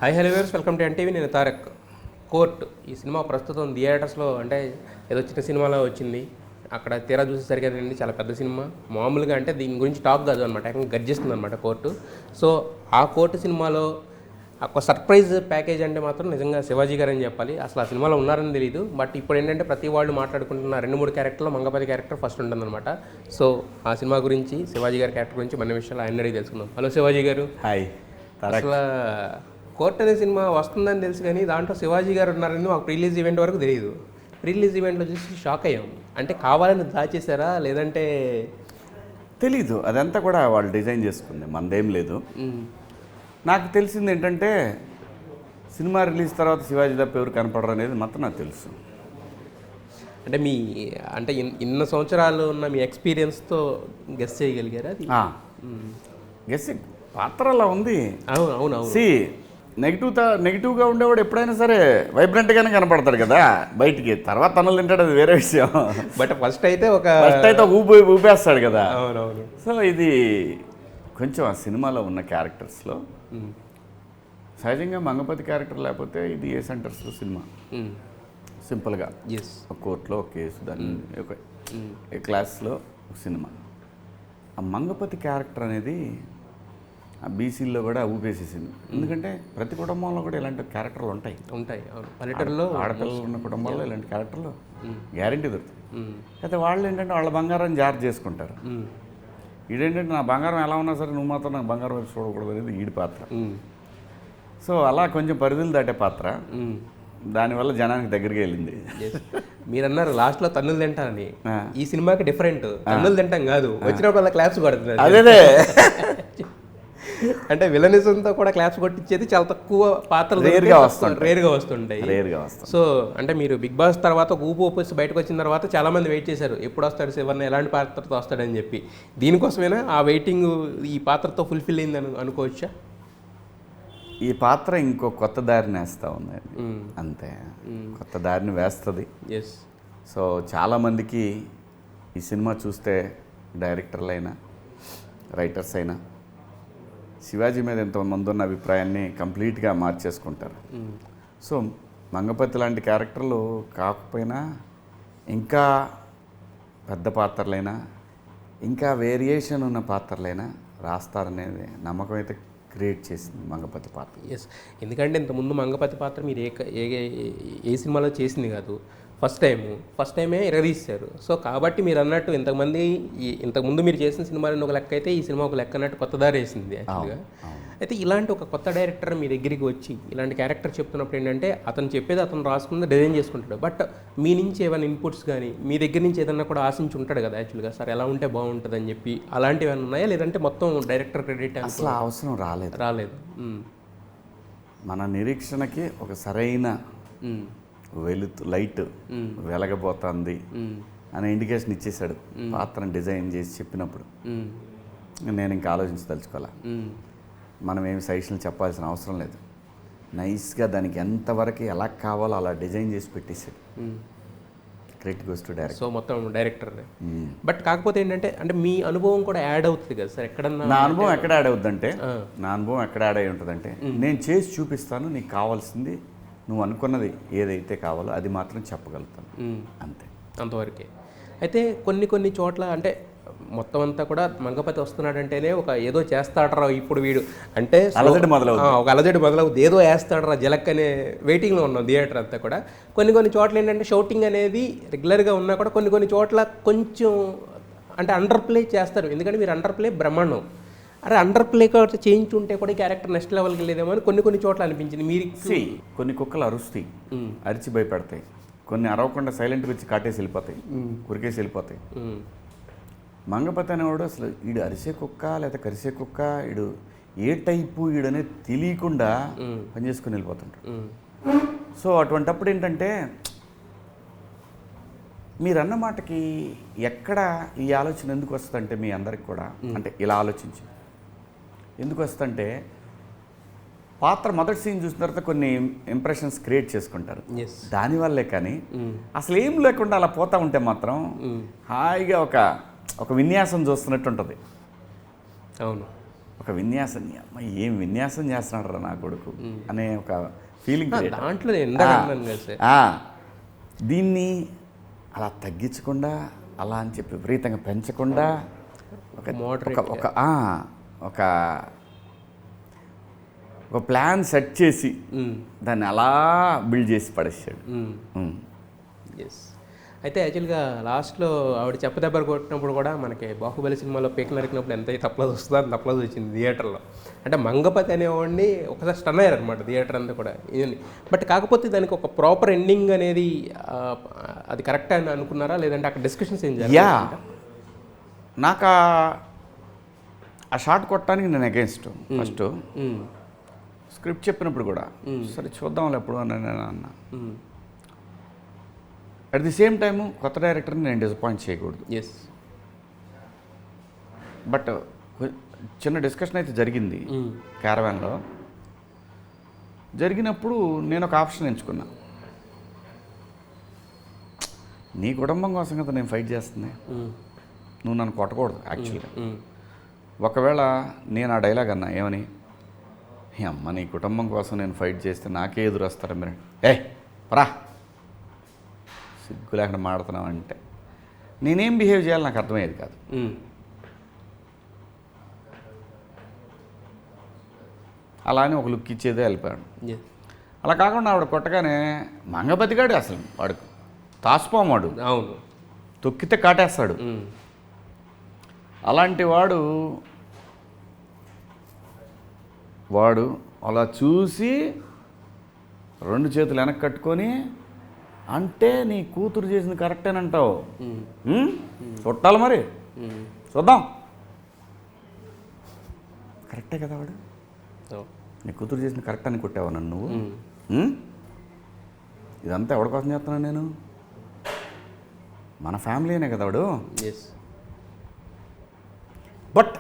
Hi hello viewers, welcome to NTV. నేను Tarak. Court ఈ cinema ప్రస్తుతం థియేటర్స్లో అంటే ఏదో చిన్న సినిమాలో వచ్చింది. అక్కడ తీరా చూసేసరికి అదండి చాలా పెద్ద సినిమా. మామూలుగా అంటే దీని గురించి టాక్ కాదు అనమాట, ఏకంగా గర్జిస్తుంది అనమాట కోర్టు. సో ఆ కోర్టు సినిమాలో ఒక సర్ప్రైజ్ ప్యాకేజ్ అంటే మాత్రం నిజంగా శివాజీ గారు అని చెప్పాలి. అసలు ఆ సినిమాలో ఉన్నారని తెలియదు. బట్ ఇప్పుడు ఏంటంటే ప్రతి వాళ్ళు మాట్లాడుకుంటున్న 2-3 క్యారెక్టర్లో మంగపతి క్యారెక్టర్ ఫస్ట్ ఉంటుందన్నమాట. సో ఆ సినిమా గురించి, శివాజీ గారి క్యారెక్టర్ గురించి మన విషయాలు ఆయన అడిగి తెలుసుకుందాం. హలో శివాజీ గారు. హాయ్. అసలు కోర్ట్ అనే సినిమా వస్తుందని తెలుసు కానీ దాంట్లో శివాజీ గారు ఉన్నారని మాకు రిలీజ్ ఈవెంట్ వరకు తెలియదు. రిలీజ్ ఈవెంట్లో చూసి షాక్ అయ్యాం. అంటే కావాలని దాచేసారా లేదంటే తెలీదు, అదంతా కూడా వాళ్ళు డిజైన్ చేసుకుంది, మనదేం లేదు. నాకు తెలిసింది ఏంటంటే సినిమా రిలీజ్ తర్వాత శివాజీ తప్ప ఎవరు కనపడరు అనేది మాత్రం నాకు తెలుసు. అంటే మీ అంటే ఇన్ని సంవత్సరాలు ఉన్న మీ ఎక్స్పీరియన్స్తో గెస్ చేయగలిగారా అది? గెస్ పాత్ర అలా ఉంది. అవును అవును అవును. సి నెగిటివ్గా ఉండేవాడు ఎప్పుడైనా సరే వైబ్రెంట్గానే కనపడతాడు కదా బయటికి. తర్వాత తనలు తింటాడు, అది వేరే విషయం. బట్ ఫస్ట్ అయితే ఊపేస్తాడు కదా. అవునవును. సో ఇది కొంచెం ఆ సినిమాలో ఉన్న క్యారెక్టర్స్లో సహజంగా మంగపతి క్యారెక్టర్ లేకపోతే ఇది ఏ సెంటర్స్లో సినిమా సింపుల్గా ఒక కోర్టులో ఒక కేసు, దాన్ని ఒక క్లాస్లో ఒక సినిమా. ఆ మంగపతి క్యారెక్టర్ అనేది ఆ బీసీల్లో కూడా ఊపేసేసింది. ఎందుకంటే ప్రతి కుటుంబంలో కూడా ఇలాంటి క్యారెక్టర్లు ఉంటాయి. అవును. పల్లెటూరులో ఆడపిల్లలు ఉన్న కుటుంబాల్లో ఇలాంటి క్యారెక్టర్లు గ్యారంటీ దొరుకుతాయి. అయితే వాళ్ళు ఏంటంటే వాళ్ళ బంగారాన్ని జాగ్రత్త చేసుకుంటారు. ఈడేంటంటే నా బంగారం ఎలా ఉన్నా సరే నువ్వు మాత్రం నాకు బంగారం వైపు చూడకూడదు అనేది ఈడి పాత్ర. సో అలా కొంచెం పరిధులు దాటే పాత్ర, దానివల్ల జనానికి దగ్గరికి వెళ్ళింది. మీరు అన్నారు లాస్ట్లో తన్నులు తింటానని. ఈ సినిమాకి డిఫరెంట్, తన్నులు తింటాం కాదు, వచ్చినప్పుడు అలా క్లాప్స్ కొడుతుంది. అదే అంటే విలనిజంతో కూడా క్లాప్స్ కొట్టించేది చాలా తక్కువ పాత్రలు రేర్గా వస్తుంటాయి. సో అంటే మీరు బిగ్ బాస్ తర్వాత ఊపేసి బయటకు వచ్చిన తర్వాత చాలా మంది వెయిట్ చేశారు, ఎప్పుడు వస్తాడు శివన్న, ఎలాంటి పాత్రతో వస్తాడని చెప్పి. దీనికోసమైనా ఆ వెయిటింగ్ ఈ పాత్రతో ఫుల్ఫిల్ అయిందని అనుకోవచ్చా? ఈ పాత్ర ఇంకో కొత్త దారిని వేస్తూ ఉంది, అంతే. కొత్త దారిని వేస్తుంది. సో చాలామందికి ఈ సినిమా చూస్తే డైరెక్టర్లు అయినా రైటర్స్ అయినా శివాజీ మీద ఎంతోమంది ఉన్న అభిప్రాయాన్ని కంప్లీట్గా మార్చేసుకుంటారు. సో మంగపతి లాంటి క్యారెక్టర్లు కాకపోయినా ఇంకా పెద్ద పాత్రలైనా ఇంకా వేరియేషన్ ఉన్న పాత్రలైనా రాస్తారనేది నమ్మకం అయితే క్రియేట్ చేసింది మంగపతి పాత్ర. ఎందుకంటే ఇంతకుముందు మంగపతి పాత్ర మీరు ఏ సినిమాలో చేసింది కాదు, ఫస్ట్ టైమే ఎరగదీశారు. సో కాబట్టి మీరు అన్నట్టు ఇంతకుముందు మీరు చేసిన సినిమాలను ఒక లెక్క అయితే ఈ సినిమా ఒక లెక్క అన్నట్టు కొత్త దారి వేసింది యాక్చువల్గా. అయితే ఇలాంటి ఒక కొత్త డైరెక్టర్ మీ దగ్గరికి వచ్చి ఇలాంటి క్యారెక్టర్ చెప్తున్నప్పుడు ఏంటంటే అతను చెప్పేది అతను రాసుకుంది డిజైన్ చేసుకుంటాడు. బట్ మీ నుంచి ఏమైనా ఇన్పుట్స్ కానీ మీ దగ్గర నుంచి ఏదన్నా కూడా ఆశించి ఉంటాడు కదా యాక్చువల్గా, సార్ ఎలా ఉంటే బాగుంటుంది అని చెప్పి. అలాంటివి ఏమైనా ఉన్నాయా లేదంటే మొత్తం డైరెక్టర్ క్రెడిట్? అసలు అవసరం రాలేదు. మన నిరీక్షణకి ఒక సరైన లైట్ వెలగబోతుంది అనే ఇండికేషన్ ఇచ్చేసాడు పాత్రను డిజైన్ చేసి చెప్పినప్పుడు. నేను ఇంకా ఆలోచించదలుచుకోవాలా. మనం ఏమి సజెషన్లు చెప్పాల్సిన అవసరం లేదు. నైస్గా దానికి ఎంతవరకు ఎలా కావాలో అలా డిజైన్ చేసి పెట్టేసాడు. Credit goes to director. So మొత్తం డైరెక్టర్. బట్ కాకపోతే ఏంటంటే అంటే మీ అనుభవం కూడా యాడ్ అవుతుంది కదా సార్ ఎక్కడన్నా? నా అనుభవం ఎక్కడ యాడ్ అవుతుందంటే యాడ్ అయి ఉంటుందంటే నేను చేసి చూపిస్తాను, నీకు కావాల్సింది నువ్వు అనుకున్నది ఏదైతే కావాలో అది మాత్రం చెప్పగలుగుతాను, అంతే, అంతవరకే. అయితే కొన్ని చోట్ల అంటే మొత్తం అంతా కూడా మంగపతి వస్తున్నాడంటేనే ఒక ఏదో చేస్తాడరా ఇప్పుడు వీడు అంటే ఒక అలజడి మొదలవుతుంది, ఏదో వేస్తాడరా జలక్ అనే వెయిటింగ్లో ఉన్నాం థియేటర్ అంతా కూడా. కొన్ని చోట్ల ఏంటంటే షౌటింగ్ అనేది రెగ్యులర్గా ఉన్నా కూడా కొన్ని చోట్ల కొంచెం అంటే అండర్ ప్లే చేస్తారు. ఎందుకంటే మీరు అండర్ ప్లే బ్రహ్మాండం, అరే అండర్ ప్లే కాబట్టి చేయించుంటే కూడా క్యారెక్టర్ నెక్స్ట్ లెవెల్కి వెళ్ళేదేమో అని కొన్ని చోట్ల అనిపించింది. మీరు కొన్ని కుక్కలు అరుస్తాయి, అరిచి భయపెడతాయి. కొన్ని అరవకుండా సైలెంట్గా వచ్చి కాటేసి వెళ్ళిపోతాయి, కురికేసి వెళ్ళిపోతాయి. మంగపతి అనేవాడు అసలు ఈడు అరిసే కుక్క లేదా కరిసే కుక్క, ఈడు ఏ టైపు ఈడనేది తెలియకుండా పనిచేసుకుని వెళ్ళిపోతుంటాడు. సో అటువంటప్పుడు ఏంటంటే మీరన్న మాటకి ఎక్కడ ఈ ఆలోచన ఎందుకు వస్తుందంటే మీ అందరికి కూడా అంటే ఇలా ఆలోచించి ఎందుకు వస్తుందంటే పాత్ర మొదటి సీన్ చూసిన తర్వాత కొన్ని ఇంప్రెషన్స్ క్రియేట్ చేసుకుంటారు. దానివల్లే కానీ అసలు ఏం లేకుండా అలా పోతూ ఉంటే మాత్రం హాయిగా ఒక విన్యాసం చూస్తున్నట్టు ఉంటుంది. అవును. ఒక విన్యాసం, అమ్మ ఏం విన్యాసం చేస్తున్నాడు రా నా కొడుకు అనే ఒక ఫీలింగ్ దాంట్లో నేను ఇందాక అన్నాను కదా సార్. దీన్ని అలా తగ్గించకుండా, అలా అని చెప్పి విపరీతంగా పెంచకుండా ఒక ఒక ప్లాన్ సెట్ చేసి దాన్ని అలా బిల్డ్ చేసి పడేసాడు. ఎస్. అయితే యాక్చువల్గా లాస్ట్లో ఆవిడ చెప్పదెబ్బలు కొట్టినప్పుడు కూడా మనకి బాహుబలి సినిమాలో పీక నరికినప్పుడు ఎంత తప్పలేదు వస్తుందో అంత తప్పలేదు వచ్చింది థియేటర్లో. అంటే మంగపతి అనేవాడిని ఒకసారి స్టన్ అయ్యారు అనమాట థియేటర్ అంతా కూడా. ఇది బట్ కాకపోతే దానికి ఒక ప్రాపర్ ఎండింగ్ అనేది అది కరెక్ట్ అని అనుకున్నారా, లేదంటే అక్కడ డిస్కషన్స్ ఏం జరిగాయి? నాకు ఆ షాట్ కొట్టడానికి నేను అగేన్స్ట్. ఫస్ట్ స్క్రిప్ట్ చెప్పినప్పుడు కూడా సరే చూద్దాంలే ఎప్పుడు అని నేను అన్నా. అట్ ది సేమ్ టైము కొత్త డైరెక్టర్ని నేను డిసప్పాయింట్ చేయకూడదు. ఎస్. బట్ చిన్న డిస్కషన్ అయితే జరిగింది క్యారవాన్లో. జరిగినప్పుడు నేను ఒక ఆప్షన్ ఎంచుకున్నా. నీ కుటుంబం కోసం కదా నేను ఫైట్ చేస్తుంది, నువ్వు నన్ను కొట్టకూడదు యాక్చువల్గా. ఒకవేళ నేను ఆ డైలాగ్ అన్నా ఏమని, అమ్మ నీ కుటుంబం కోసం నేను ఫైట్ చేస్తే నాకే ఎదురు వస్తారా మీరు, రా సిగ్గు లేకుండా మాడుతున్నావు అంటే నేనేం బిహేవ్ చేయాలి నాకు అర్థమయ్యేది కాదు. అలానే ఒక లుక్ ఇచ్చేదే వెళ్ళిపోయాడు. అలా కాకుండా ఆవిడ కొట్టగానే మంగపతిగాడు అసలు వాడు తాసుపోమాడు, అవును, తొక్కితే కాటేస్తాడు. అలాంటి వాడు అలా చూసి 2 చేతులు వెనక్కి కట్టుకొని, అంటే నీ కూతురు చేసింది కరెక్టేనంటావు, కొట్టాలి మరి చూద్దాం, కరెక్టే కదా వాడు, నీ కూతురు చేసింది కరెక్ట్ అని కొట్టావా నన్ను నువ్వు? ఇదంతా ఎవరి కోసం చేస్తున్నాను నేను? మన ఫ్యామిలీనే కదా వాడు. బట్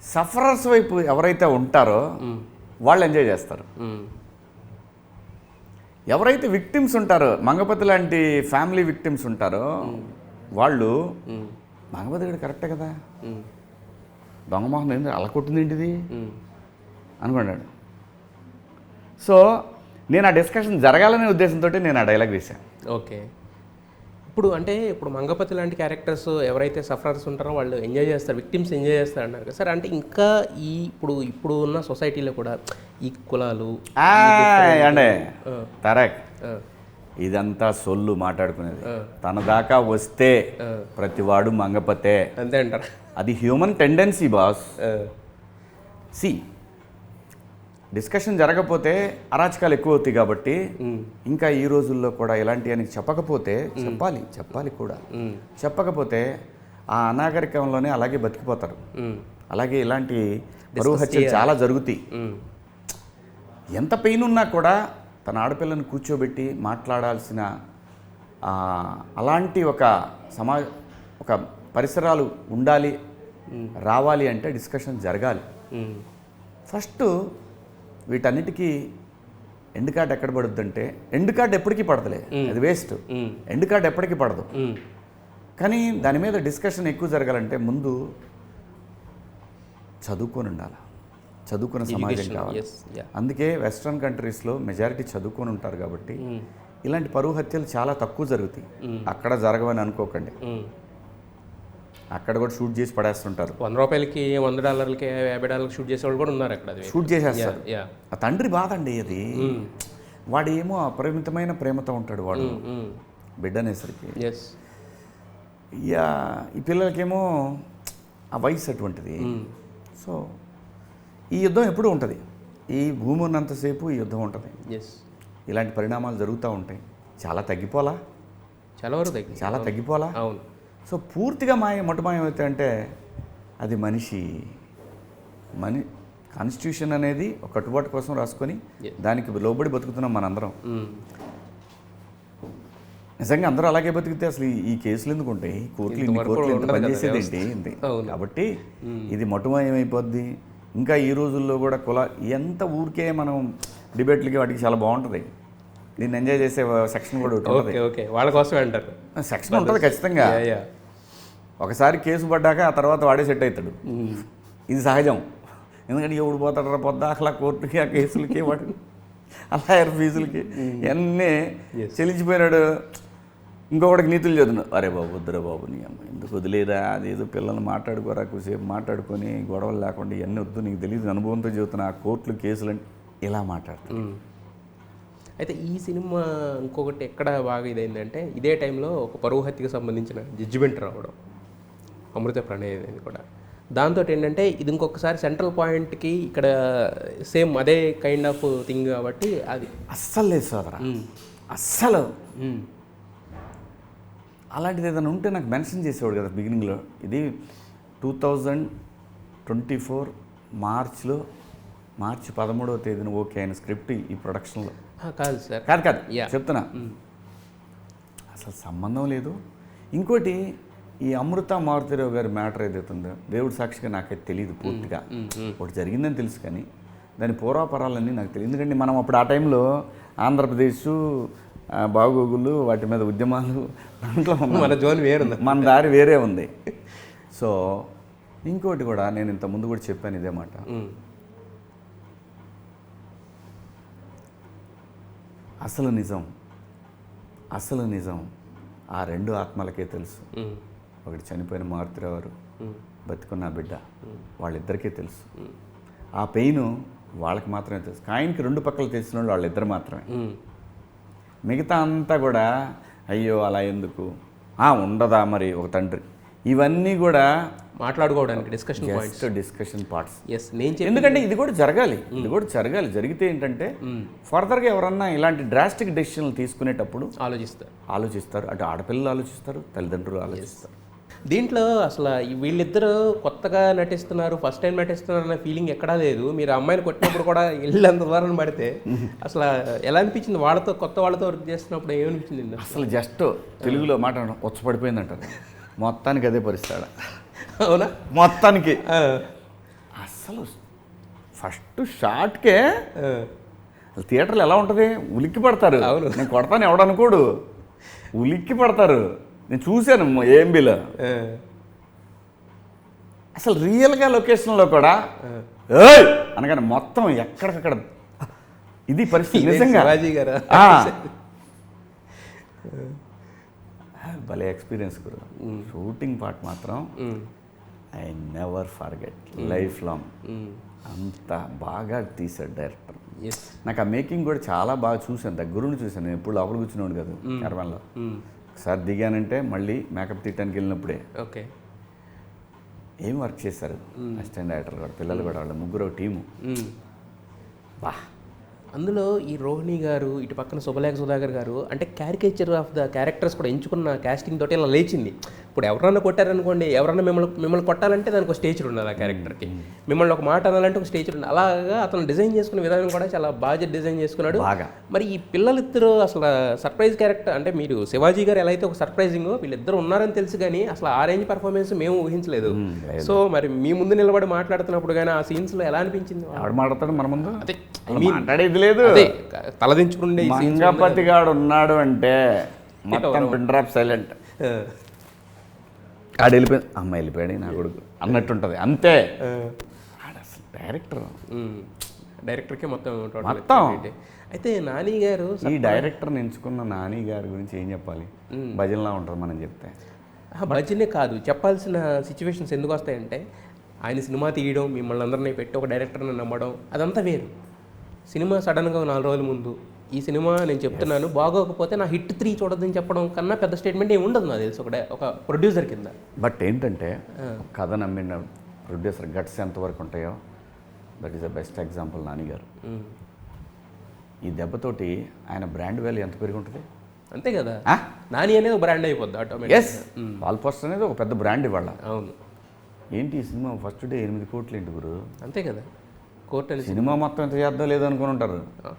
సఫరర్స్ వైపు ఎవరైతే ఉంటారో వాళ్ళు ఎంజాయ్ చేస్తారు. ఎవరైతే విక్టిమ్స్ ఉంటారో, మంగపతి లాంటి ఫ్యామిలీ విక్టిమ్స్ ఉంటారో వాళ్ళు మంగపతి గడు కరెక్టే కదా, దొంగమోహన్ ఏంటి అలా కొట్టింది ఏంటిది అనుకున్నాడు. సో నేను ఆ డిస్కషన్ జరగాలనే ఉద్దేశంతో నేను ఆ డైలాగ్ వేశాను. ఓకే. ఇప్పుడు మంగపతి లాంటి క్యారెక్టర్స్ ఎవరైతే సఫరర్స్ ఉంటారో వాళ్ళు ఎంజాయ్ చేస్తారు, విక్టిమ్స్ ఎంజాయ్ చేస్తారు అన్నారు కదా సార్. అంటే ఇంకా ఇప్పుడు ఉన్న సొసైటీలో కూడా ఈ కులాలు అండి తరక్ ఇదంతా సొల్లు మాట్లాడుకునేది. తన దాకా వస్తే ప్రతివాడు మంగపతే అంతే అంటారు. అది హ్యూమన్ టెండెన్సీ బాస్. సి డిస్కషన్ జరగకపోతే అరాచకాలు ఎక్కువ అవుతాయి కాబట్టి ఇంకా ఈ రోజుల్లో కూడా ఇలాంటివన్నీ చెప్పకపోతే చెప్పాలి కూడా. చెప్పకపోతే ఆ అనాగరికంలోనే అలాగే బతికిపోతారు. అలాగే ఇలాంటి పరువు హత్యలు చాలా జరుగుతాయి. ఎంత పెయిన్ ఉన్నా కూడా తన ఆడపిల్లను కూర్చోబెట్టి మాట్లాడాల్సిన అలాంటి ఒక ఒక పరిసరాలు ఉండాలి, రావాలి అంటే డిస్కషన్ జరగాలి. ఫస్ట్ వీటన్నిటికీ ఎండ్ కార్డ్ ఎక్కడ పడుద్ది అంటే, ఎండ్ కార్డ్ ఎప్పటికీ పడదులే, అది వేస్ట్. ఎండ్ కార్డ్ ఎప్పటికీ పడదు. కానీ దాని మీద డిస్కషన్ ఎక్కువ జరగాలంటే ముందు చదువుకొని ఉండాలి, చదువుకున్న సమాజం కావాలి. అందుకే వెస్ట్రన్ కంట్రీస్లో మెజారిటీ చదువుకొని ఉంటారు కాబట్టి ఇలాంటి పరువు హత్యలు చాలా తక్కువ జరుగుతాయి. అక్కడ జరగవని అనుకోకండి, అక్కడ కూడా షూట్ చేసి పడేస్తుంటారు. $100కి $100కి $50 షూట్ చేసేవాళ్ళు కూడా ఉన్నారు అక్కడ. షూట్ చేసేస్తారు. ఆ తండ్రి బాధ అండి అది. వాడు ఏమో అపరిమితమైన ప్రేమతో ఉంటాడు వాడు బిడ్డనేసరికి. ఈ పిల్లలకేమో ఆ వయసు అటువంటిది. సో ఈ యుద్ధం ఎప్పుడూ ఉంటుంది, ఈ భూమి ఉన్నంతసేపు ఈ యుద్ధం ఉంటుంది. ఇలాంటి పరిణామాలు జరుగుతూ ఉంటాయి. చాలా తగ్గిపోలా, చాలా తగ్గిపోలా. అవును. సో పూర్తిగా మొట్టమాయం అవుతాయంటే అది కాన్స్టిట్యూషన్ అనేది ఒక కట్టుబాటు కోసం రాసుకొని దానికి లోబడి బతుకుతున్నాం మనందరం. నిజంగా అందరూ అలాగే బతికితే అసలు ఈ కేసులు ఎందుకు ఉంటాయి, కోర్టులు ఎంత పనిచేసేది ఏంటి? కాబట్టి ఇది మొట్టమాయం అయిపోద్ది. ఇంకా ఈ రోజుల్లో కూడా ఎంత ఊరికే మనం డిబేట్లకి వాటికి చాలా బాగుంటుంది. దీన్ని ఎంజాయ్ చేసే సెక్షన్ కూడా ఉంటుంది, వాళ్ళ కోసమే అంటారు. సెక్షన్ ఉంటుంది ఖచ్చితంగా. ఒకసారి కేసు పడ్డాక ఆ తర్వాత వాడే సెట్ అవుతాడు, ఇది సహజం. ఎందుకంటే ఎవడు పోతాడు పొద్దాకలా కోర్టుకి ఆ కేసులకి వాడు ఆ లాయర్ ఫీజులకి ఇవన్నీ చెల్లించిపోయినాడు. ఇంకొకటికి నీతులు చదువుతున్నాడు, అరే బాబు వద్దురా బాబు నీ అమ్మ ఎందుకు వదిలేదా, అదేదో పిల్లల్ని మాట్లాడుకోరా కొద్దిసేపు మాట్లాడుకొని గొడవలు లేకుండా ఇవన్నీ వద్దు, నీకు తెలియదు అనుభవంతో చెబుతున్నా ఆ కోర్టులు కేసులు అంటే ఇలా మాట్లాడతారు. అయితే ఈ సినిమా ఇంకొకటి ఎక్కడ బాగా ఇదైందంటే ఇదే టైంలో ఒక పరువు హత్యకు సంబంధించిన జడ్జిమెంట్ రావడం, అమృత ప్రణయ్ అనేది కూడా. దాంతో ఏంటంటే ఇది ఇంకొకసారి సెంట్రల్ పాయింట్కి ఇక్కడ సేమ్ అదే కైండ్ ఆఫ్ థింగ్ కాబట్టి అది అస్సలు లేదు సోదరా, అస్సలు అలాంటిది ఏదైనా ఉంటే నాకు మెన్షన్ చేసేవాడు కదా బిగినింగ్లో. ఇది 2024 మార్చి 13వ తేదీన ఓకే అయిన స్క్రిప్ట్ ఈ ప్రొడక్షన్లో. కాదు సార్, కాదు చెప్తున్నా, అసలు సంబంధం లేదు. ఇంకోటి ఈ అమృత మారుతిరావు గారి మ్యాటర్ ఏదైతే ఉందో దేవుడి సాక్షిగా నాకైతే తెలియదు పూర్తిగా. ఒకటి జరిగిందని తెలుసు కానీ దాని పూర్వాపరాలన్నీ నాకు తెలియదు. ఎందుకంటే మనం అప్పుడు ఆ టైంలో ఆంధ్రప్రదేశ్ బాగోగులు వాటి మీద ఉద్యమాలు దాంట్లో మన జోన్ వేరుంది, మన దారి వేరే ఉంది. సో ఇంకోటి కూడా నేను ఇంతకుముందు కూడా చెప్పాను ఇదే మాట, అసలు నిజం ఆ రెండు ఆత్మలకే తెలుసు. ఒకటి చనిపోయిన మారుతిరావు, బతుకున్న బిడ్డ, వాళ్ళిద్దరికీ తెలుసు. ఆ పెయిన్ వాళ్ళకి మాత్రమే తెలుసు. కాయిన్కి రెండు పక్కలు తెలిసిన వాళ్ళు వాళ్ళిద్దరు మాత్రమే. మిగతా అంతా కూడా అయ్యో అలా ఎందుకు ఉండదా మరి ఒక తండ్రి, ఇవన్నీ కూడా మాట్లాడుకోవడానికి డిస్కషన్ పార్ట్స్. ఎందుకంటే ఇది కూడా జరగాలి. జరిగితే ఏంటంటే ఫర్దర్గా ఎవరన్నా ఇలాంటి డ్రాస్టిక్ డెసిషన్లు తీసుకునేటప్పుడు ఆలోచిస్తారు. అటు ఆడపిల్లలు ఆలోచిస్తారు, తల్లిదండ్రులు ఆలోచిస్తారు. దీంట్లో అసలు వీళ్ళిద్దరూ కొత్తగా నటిస్తున్నారు, ఫస్ట్ టైం నటిస్తున్నారు అనే ఫీలింగ్ ఎక్కడా లేదు. మీరు అమ్మాయిని కొట్టినప్పుడు కూడా ఇల్లంత దూరం పడితే అసలు ఎలా అనిపించింది? కొత్త వాళ్ళతో వర్క్ చేస్తున్నప్పుడు ఏమనిపించింది? అసలు జస్ట్ తెలుగులో మాట వచ్చపడిపోయిందంటారు. మొత్తానికి అదే పరిస్థితి. అవునా? మొత్తానికి అసలు ఫస్ట్ షాట్కే థియేటర్లు ఎలా ఉంటుంది, ఉలిక్కి పడతారు. నేను కొడతాను ఎవడనుకోడు, ఉలిక్కి పడతారు. నేను చూశాను ఏఎంబీలో. అసలు రియల్గా లొకేషన్లో కూడా అనగానే మొత్తం ఎక్కడికక్కడ ఇది పరిస్థితి. నిజంగా భలే ఎక్స్పీరియన్స్ కూడా. షూటింగ్ పార్ట్ మాత్రం I never forget life long. అంత బాగా తీశాడు డైరెక్టర్. నాకు ఆ మేకింగ్ కూడా చాలా బాగా చూశాను, దగ్గరుండి చూశాను. నేను ఎప్పుడు లోపల కూర్చున్నాడు కదా కర్మల్లో. ఒకసారి దిగానంటే మళ్ళీ మేకప్ తీయటానికి వెళ్ళినప్పుడే ఓకే ఏం వర్క్ చేశారు అసిస్టెంట్ డైరెక్టర్ కూడా, పిల్లలు కూడా, వాళ్ళ ముగ్గురు టీము. బా అందులో ఈ రోహిణి గారు, ఇటు పక్కన శుభలేఖ సుధాకర్ గారు, అంటే క్యారికేచర్ ఆఫ్ ద క్యారెక్టర్స్ కూడా ఎంచుకున్న క్యాస్టింగ్ తోటి ఇలా లేచింది. ఇప్పుడు ఎవరన్నా కొట్టారనుకోండి, ఎవరన్నా మిమ్మల్ని కొట్టాలంటే దానికి ఒక స్టేచర్ ఉండాలి ఆ క్యారెక్టర్కి. మిమ్మల్ని ఒక మాట అనాలంటే ఒక స్టేచర్ ఉండాలి. అలాగా అతను డిజైన్ చేసుకున్న విధానం కూడా చాలా బాగా డిజైన్ చేసుకున్నాడు. మరి ఈ పిల్లలిద్దరూ అసలు సర్ప్రైజ్ క్యారెక్టర్, అంటే మీరు శివాజీ గారు ఎలా అయితే ఒక సర్ప్రైజింగ్, వీళ్ళిద్దరు ఉన్నారని తెలుసు కానీ అసలు ఆ రేంజ్ పర్ఫార్మెన్స్ మేము ఊహించలేదు. సో మరి మీ ముందు నిలబడి మాట్లాడుతున్నప్పుడు కానీ ఆ సీన్స్లో ఎలా అనిపించింది? మాట్లాడతాడు మన ముందు, అదే మాట్లాడేది లేదు, తలదించుకుండే మంగపతి గాడు ఉన్నాడు అంటే మొత్తం పిన్ డ్రాప్ సైలెంట్. ఆడు వెళ్ళిపోయింది, అమ్మ వెళ్ళిపోయాడు నా కొడుకు అన్నట్టుంటది అంతే. అసలు డైరెక్టర్కే మొత్తం. అయితే నాని గారు, ఈ డైరెక్టర్ని ఎంచుకున్న నాని గారి గురించి ఏం చెప్పాలి? భజనలా ఉంటుంది మనం చెప్తే. భజనే కాదు, చెప్పాల్సిన సిచ్యువేషన్స్ ఎందుకు వస్తాయంటే ఆయన సినిమా తీయడం, మిమ్మల్ని అందరినీ పెట్టి ఒక డైరెక్టర్ని నమ్మడం అదంతా వేరు. సినిమా సడన్గా 4 రోజుల ముందు ఈ సినిమా నేను చెప్తున్నాను బాగోకపోతే నా హిట్ 3 చూడొద్దని చెప్పడం కన్నా పెద్ద స్టేట్మెంట్ ఏమి ఉండదు నాకు తెలిసి ఒక ప్రొడ్యూసర్ కింద. బట్ ఏంటంటే కథ నమ్మిన ప్రొడ్యూసర్ గట్స్ ఎంతవరకు ఉంటాయో that is the best example Nani గారు. ఈ దెబ్బతోటి ఆయన బ్రాండ్ వాల్యూ ఎంత పెరిగి ఉంటుంది అంతే కదా. నాని అనేది ఒక బ్రాండ్ అయిపోద్ది ఆటోమేటిక్. వాల్ పోస్టర్ అనేది ఒక పెద్ద బ్రాండ్ ఇవాళ. అవును. ఏంటి ఈ సినిమా ఫస్ట్ డే 8 కోట్లు ఏంటి గురు? అంతే కదా. కోర్టు సినిమా మొత్తం ఎంత చేద్దాం లేదనుకుని ఉంటారు.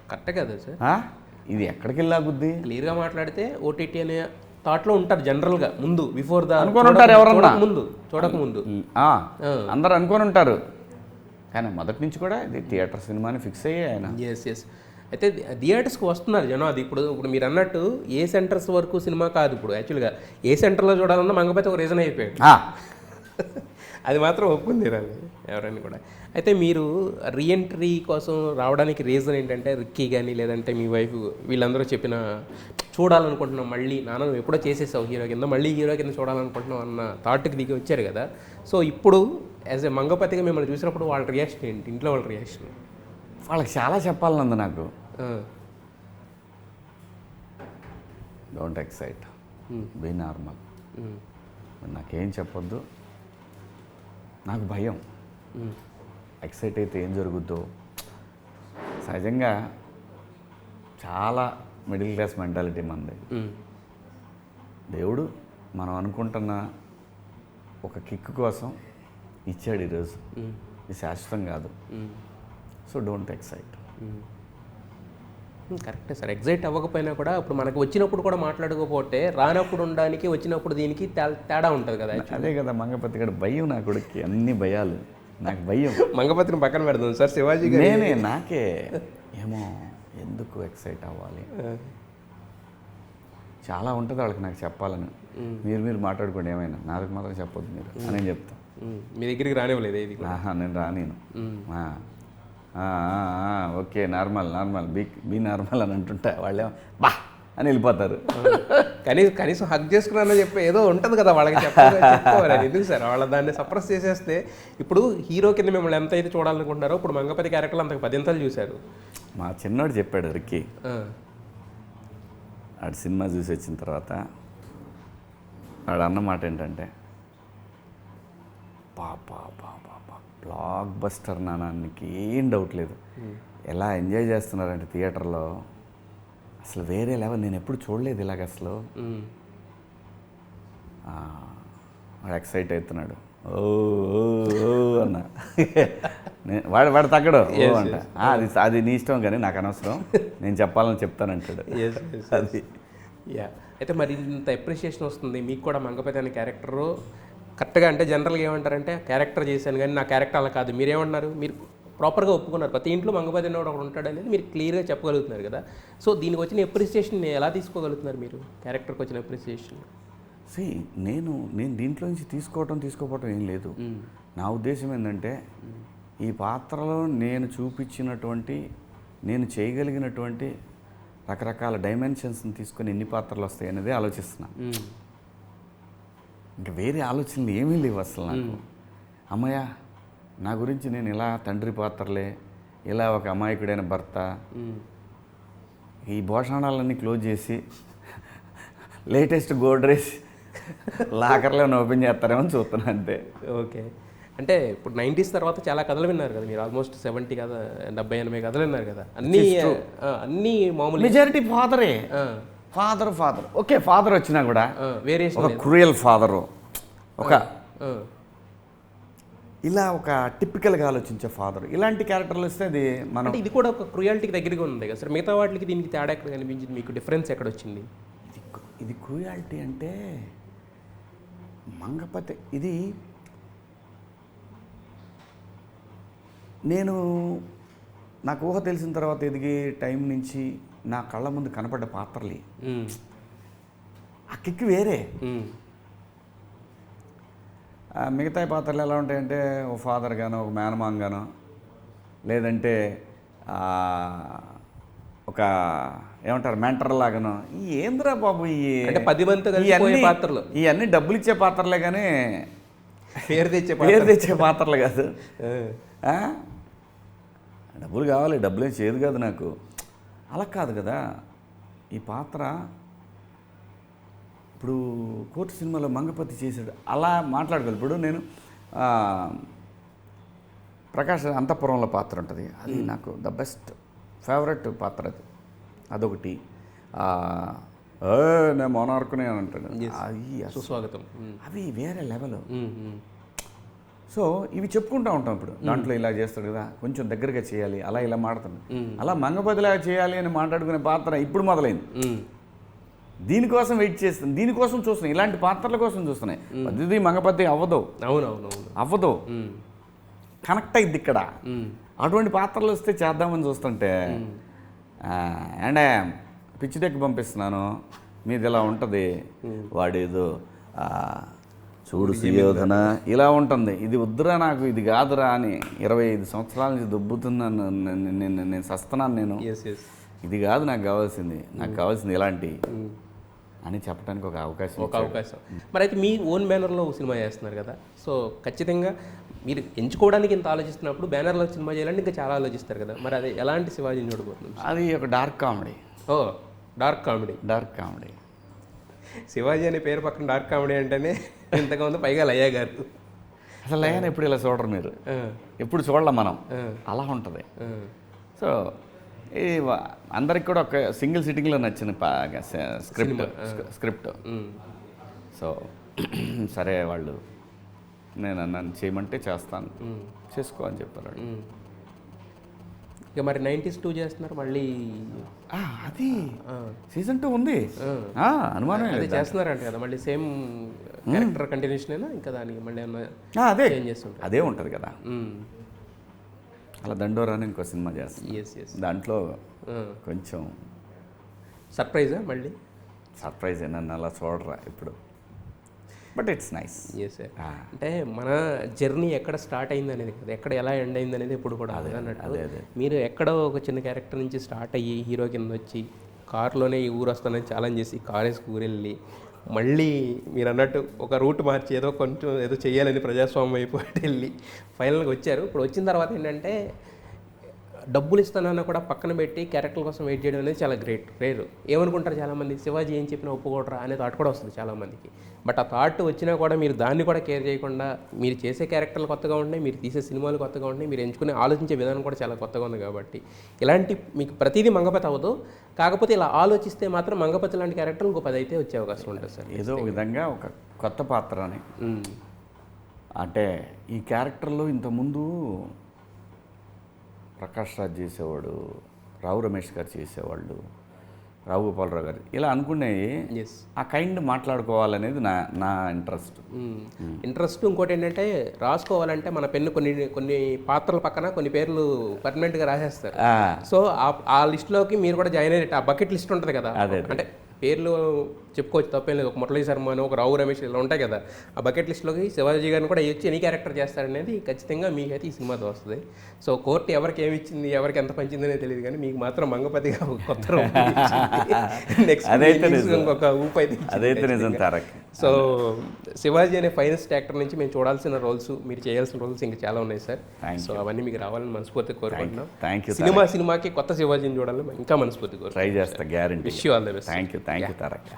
కరెక్టే కదా సార్. ఇది ఎక్కడికి వెళ్ళా బుద్ధి? క్లియర్గా మాట్లాడితే ఓటీటీ అనే థాట్లో ఉంటారు జనరల్గా, ముందు బిఫోర్ ద అనుకొని ఉంటారు, ఎవరన్నా చూడకముందు అందరు అనుకొని ఉంటారు. కానీ మొదటి నుంచి కూడా ఇది థియేటర్ సినిమాని ఫిక్స్ అయ్యే ఆయన. ఎస్. అయితే థియేటర్స్కి వస్తున్నారు జనం. అది ఇప్పుడు మీరు అన్నట్టు ఏ సెంటర్స్ వరకు సినిమా కాదు ఇప్పుడు యాక్చువల్గా. ఏ సెంటర్లో చూడాలన్నా మంగపతి ఒక రీజన్ అయిపోయాడు. అది మాత్రం ఒప్పుకుంది తీరాలి ఎవరైనా కూడా. అయితే మీరు రీఎంట్రీ కోసం రావడానికి రీజన్ ఏంటంటే రిక్కీ కానీ లేదంటే మీ వైఫ్ వీళ్ళందరూ చెప్పిన చూడాలనుకుంటున్నాం మళ్ళీ నాన్న నువ్వు ఎప్పుడో చేసేసావు హీరో కింద మళ్ళీ హీరో కింద చూడాలనుకుంటున్నాం అన్న థాట్కి దిగి వచ్చారు కదా. సో ఇప్పుడు యాజ్ ఎ మంగపతిగా మిమ్మల్ని చూసినప్పుడు వాళ్ళ రియాక్షన్ ఏంటి, ఇంట్లో వాళ్ళ రియాక్షన్? వాళ్ళకి చాలా చెప్పాలనుంది నాకు. Don't excite, be normal. నాకేం చెప్పొద్దు, నాకు భయం. ఎక్సైట్ అయితే ఏం జరుగుద్దో. సహజంగా చాలా మిడిల్ క్లాస్ మెంటాలిటీ మనది. దేవుడు మనం అనుకుంటున్న ఒక కిక్ కోసం ఇచ్చాడు ఈరోజు. ఇది శాశ్వతం కాదు. So don't excite. కరెక్టే సార్. ఎగ్జైట్ అవ్వకపోయినా కూడా ఇప్పుడు మనకు వచ్చినప్పుడు కూడా మాట్లాడుకోకపోతే రానప్పుడు ఉండడానికి వచ్చినప్పుడు దీనికి తేడా ఉంటుంది కదా. అదే కదా మంగపతి గారు భయం. నా కొడుక్కి అన్ని భయాలు, నాకు భయం. మంగపతిని పక్కన పెడదాం సార్, శివాజీ గారు నేనే నాకే ఏమో ఎందుకు ఎక్సైట్ అవ్వాలి. చాలా ఉంటుంది వాళ్ళకి నాకు చెప్పాలని. మీరు మాట్లాడుకోండి ఏమైనా, నాకు మాత్రం చెప్పొద్దు మీరు అని నేను చెప్తాను. మీ దగ్గరికి రానివ్వలేదు ఇది? నేను రానేను. ఓకే నార్మల్ బీ నార్మల్ అని అంటుంటా, వాళ్ళేమో బా అని వెళ్ళిపోతారు. కనీసం హగ్ చేసుకున్నా చెప్పే ఏదో ఉంటుంది కదా వాళ్ళకి చెప్పుకోవాలి. ఎందుకు సార్ వాళ్ళ దాన్ని సప్రెస్ చేసేస్తే? ఇప్పుడు హీరో కింద మిమ్మల్ని ఎంత అయితే చూడాలనుకుంటున్నారో ఇప్పుడు మంగపతి క్యారెక్టర్లు అంతకు 10 చూశారు. మా చిన్నోడు చెప్పాడు రిక్కీ, ఆడు సినిమా చూసి వచ్చిన తర్వాత ఆడు అన్నమాట ఏంటంటే పాపా బ్లాక్ బస్టర్ నాన్నకి ఏం డౌట్ లేదు. ఎలా ఎంజాయ్ చేస్తున్నారంటే థియేటర్లో అసలు వేరే లెవెల్. నేను ఎప్పుడు చూడలేదు ఇలాగ అసలు. వాడు ఎక్సైట్ అవుతున్నాడు, ఓ అన్న. వాడు తగ్గడు ఓ అంట. అది నీ ఇష్టం కానీ నాకు అనవసరం, నేను చెప్పాలని చెప్తానంటాడు. అది అయితే మరి ఇంత అప్రిషియేషన్ వస్తుంది మీకు కూడా మంగపతి అనే క్యారెక్టరు కరెక్ట్గా. అంటే జనరల్గా ఏమంటారంటే క్యారెక్టర్ చేశాను కానీ నా క్యారెక్టర్ అలా కాదు. మీరేమన్నారు, మీరు ప్రాపర్గా ఒప్పుకున్నారు. ప్రతి ఇంట్లో మంగపతి అనేవాడు ఒకడు ఉంటాడు అనేది మీరు క్లియర్గా చెప్పగలుగుతున్నారు కదా. సో దీనికి వచ్చిన అప్రిసియేషన్ ఎలా తీసుకోగలుగుతున్నారు మీరు, క్యారెక్టర్కి వచ్చిన అప్రిసియేషన్? నేను దీంట్లో నుంచి తీసుకోపోవటం ఏం లేదు. నా ఉద్దేశం ఏంటంటే ఈ పాత్రలో నేను చూపించినటువంటి, నేను చేయగలిగినటువంటి రకరకాల డైమెన్షన్స్ని తీసుకొని ఎన్ని పాత్రలు వస్తాయి అనేది ఆలోచిస్తున్నా. ఇంకా వేరే ఆలోచనలు ఏమీ లేవు అసలు నాకు. అమ్మయ్య నా గురించి నేను ఇలా తండ్రి పాత్రలే, ఇలా ఒక అమాయకుడైన భర్త, ఈ భోషణాలన్నీ క్లోజ్ చేసి లేటెస్ట్ గోడ్రేజ్ లాకర్లో ఓపెన్ చేస్తారేమో చూస్తున్నా అంతే. ఓకే. అంటే ఇప్పుడు 90s తర్వాత చాలా కథలు విన్నారు కదా మీరు, ఆల్మోస్ట్ 70 కదా 70-80 కథలు విన్నారు కదా. అన్నీ మామూలు మెజారిటీ ఫాదరే. ఫాదర్ ఓకే, ఫాదర్ వచ్చినా కూడా వేరియేషన్, ఒక క్రూయల్ ఫాదరు, ఒక ఇలా ఒక టిపికల్గా ఆలోచించే ఫాదర్, ఇలాంటి క్యారెక్టర్లు వస్తే అది మనం. ఇది కూడా ఒక క్రూయాలిటీకి దగ్గరగా ఉంది కదా సార్. మిగతా వాటికి దీనికి తేడా ఎక్కడ కనిపించింది మీకు, డిఫరెన్స్ ఎక్కడ వచ్చింది? ఇది క్రూయాలిటీ అంటే మంగపతి, ఇది నేను నాకు ఊహ తెలిసిన తర్వాత ఎదిగే టైం నుంచి నా కళ్ళ ముందు కనపడ్డ పాత్రలే. ఆ కిక్ వేరే. మిగతా పాత్రలు ఎలా ఉంటాయంటే ఓ ఫాదర్ గానో, ఒక మేనమాన్ గానో, లేదంటే ఒక ఏమంటారు మెంటర్ లాగానో. ఏంద్రా బాబు అంటే 10 మంది పాత్రలు, ఇవన్నీ డబ్బులు ఇచ్చే పాత్రలే కానీ పేరు తెచ్చే పాత్రలు కాదు. డబ్బులు కావాలి, డబ్బులేం చేయదు కాదు నాకు, అలా కాదు కదా ఈ పాత్ర. ఇప్పుడు కోర్టు సినిమాలో మంగపతి చేశాడు, అలా మాట్లాడగలరు. ఇప్పుడు నేను ప్రకాష్ అంతఃపురంలో పాత్ర ఉంటుంది, అది నాకు ద బెస్ట్ ఫేవరెట్ పాత్ర. అదొకటి. నేను మోనార్కునే అని అంటాడు, సుస్వాగతం, అవి వేరే లెవెల్. సో ఇవి చెప్పుకుంటూ ఉంటాం. ఇప్పుడు దాంట్లో ఇలా చేస్తాడు కదా, కొంచెం దగ్గరగా చేయాలి, అలా ఇలా మాట్లాడుతాడు. అలా మంగపతిలాగా చేయాలి అని మాట్లాడుకునే పాత్ర ఇప్పుడు మొదలైంది. దీనికోసం వెయిట్ చేస్తాను, దీనికోసం చూస్తున్నాయి, ఇలాంటి పాత్రల కోసం చూస్తున్నాయి. పద్ధతి మంగపతి అవ్వదు, అవ్వదు, కనెక్ట్ అయింది ఇక్కడ. అటువంటి పాత్రలు వస్తే చేద్దామని చూస్తుంటే అండ్ పిచ్చి దగ్గర పంపిస్తున్నాను, మీది ఇలా ఉంటుంది, వాడేదో చూడు సుయోధన ఇలా ఉంటుంది. ఇది వద్దురా నాకు, ఇది కాదురా అని 25 సంవత్సరాల నుంచి దొబ్బుతున్నాను నేను సస్తున్నాను నేను. ఇది కాదు నాకు కావాల్సింది, నాకు కావాల్సింది ఇలాంటి అని చెప్పడానికి ఒక అవకాశం. మరి అయితే మీ ఓన్ బ్యానర్లో సినిమా చేస్తున్నారు కదా, సో ఖచ్చితంగా మీరు ఎంచుకోవడానికి ఇంత ఆలోచిస్తున్నప్పుడు బ్యానర్లో సినిమా చేయాలంటే ఇంకా చాలా ఆలోచిస్తారు కదా, మరి అది ఎలాంటి శివాజీని చూడబోతుంది? అది ఒక dark comedy. Dark comedy. Shivaji అనే పేరు పక్కన డార్క్ కామెడీ అంటేనే ఇంతగా ఉంది. పైగా లయ్య గారు అసలు లయ్యని ఎప్పుడు ఇలా చూడరు మీరు, ఎప్పుడు చూడలేం మనం, అలా ఉంటుంది. సో ఈ అందరికి కూడా ఒక సింగిల్ సిట్టింగ్లో నచ్చిన స్క్రిప్ట్. సో సరే వాళ్ళు నన్ను చేయమంటే చేస్తాను, చేసుకో అని చెప్పారు. ఇక మరి 90s 2 చేస్తున్నారు మళ్ళీ, అది సీజన్ 2 ఉంది, అనుమానం అది చేస్తున్నారంట కదా మళ్ళీ సేమ్ క్యారెక్టర్ కంటిన్యూషన్ అయినా ఇంకా దానికి మళ్ళీ అదే చేంజ్ చేస్తుంటారు. అదే ఉంటుంది కదా. అలా దండోరా అని ఇంకో సినిమా చేస్తాను, దాంట్లో కొంచెం సర్ప్రైజా మళ్ళీ? సర్ప్రైజ్ నన్ను అలా చూడరా ఇప్పుడు, బట్ ఇట్స్ నైస్. అంటే మన జర్నీ ఎక్కడ స్టార్ట్ అయింది అనేది కదా, ఎక్కడ ఎలా ఎండ్ అయింది అనేది ఇప్పుడు కూడా అన్నట్టు. మీరు ఎక్కడో ఒక చిన్న క్యారెక్టర్ నుంచి స్టార్ట్ అయ్యి హీరో కింద వచ్చి కారులోనే ఈ ఊరు వస్తానని ఛాలెంజ్ చేసి కారేసుకు ఊరు వెళ్ళి మళ్ళీ మీరు అన్నట్టు ఒక రూట్ మార్చి ఏదో చేయాలని ప్రజాస్వామ్యం అయిపోయి వెళ్ళి ఫైనల్గా వచ్చారు. ఇప్పుడు వచ్చిన తర్వాత ఏంటంటే డబ్బులు ఇస్తానన్నా కూడా పక్కన పెట్టి క్యారెక్టర్ కోసం వెయిట్ చేయడం అనేది చాలా రేరు. ఏమనుకుంటారు చాలామంది, శివాజీ ఏం చెప్పినా ఒప్పుకోవడరా అనే థాట్ కూడా వస్తుంది చాలామందికి. బట్ ఆ థాట్ వచ్చినా కూడా మీరు దాన్ని కూడా కేర్ చేయకుండా మీరు చేసే క్యారెక్టర్లు కొత్తగా ఉన్నాయి, మీరు తీసే సినిమాలు కొత్తగా ఉన్నాయి, మీరు ఎంచుకునే ఆలోచించే విధానం కూడా చాలా కొత్తగా ఉంది. కాబట్టి ఇలాంటి మీకు ప్రతిదీ మంగపతి అవ్వదు, కాకపోతే ఇలా ఆలోచిస్తే మాత్రం మంగపతి లాంటి క్యారెక్టర్లు ఇంకో 10 అయితే వచ్చే అవకాశం ఉంటుంది సార్. ఏదో విధంగా ఒక కొత్త పాత్ర అని అంటే ఈ క్యారెక్టర్లో ఇంతకుముందు ప్రకాష్ రాజ్ చేసేవాడు, రావు రమేష్ గారు చేసేవాళ్ళు, రావు గోపాలరావు గారు ఇలా అనుకునే ఆ కైండ్ మాట్లాడుకోవాలనేది నా ఇంట్రెస్ట్. ఇంకోటి ఏంటంటే రాసుకోవాలంటే మన పెన్ను కొన్ని పాత్రల పక్కన కొన్ని పేర్లు పర్మనెంట్గా రాసేస్తారు. సో ఆ లిస్టులోకి మీరు కూడా జాయిన్ అయ్యేట ఆ బకెట్ లిస్ట్ ఉంటుంది కదా, అంటే పేర్లు చెప్పుకోవచ్చు తప్పేం లేదు. ఒక మురళీ శర్మ అని, ఒక రావు రమేష్ ఇలా ఉంటాయి కదా, ఆ బకెట్ లిస్ట్లోకి శివాజీ గారిని కూడా వచ్చి ఎనీ క్యారెక్టర్ చేస్తారనేది ఖచ్చితంగా మీకైతే ఈ సినిమాతో వస్తుంది. సో కోర్టు ఎవరికి ఏమి ఇచ్చింది, ఎవరికి ఎంత పంచింది అనేది తెలియదు, కానీ మీకు మాత్రం మంగపతిగా కొత్త నెక్స్ట్ ఇంకొక ఊపు అయితే. సో శివాజీ అనే ఫైనెస్ట్ యాక్టర్ నుంచి మేము చూడాల్సిన రోల్స్, మీరు చేయాల్సిన రోల్స్ ఇంకా చాలా ఉన్నాయి సార్. సో అవన్నీ మీకు రావాలని మనస్ఫూర్తిగా కోరుకుంటున్నాం. సినిమాకి కొత్త శివాజీని చూడాలని ఇంకా మనస్ఫూర్తిగా ట్రై చేస్తా, guarantee. Wish you all the best. Thank you Tarak.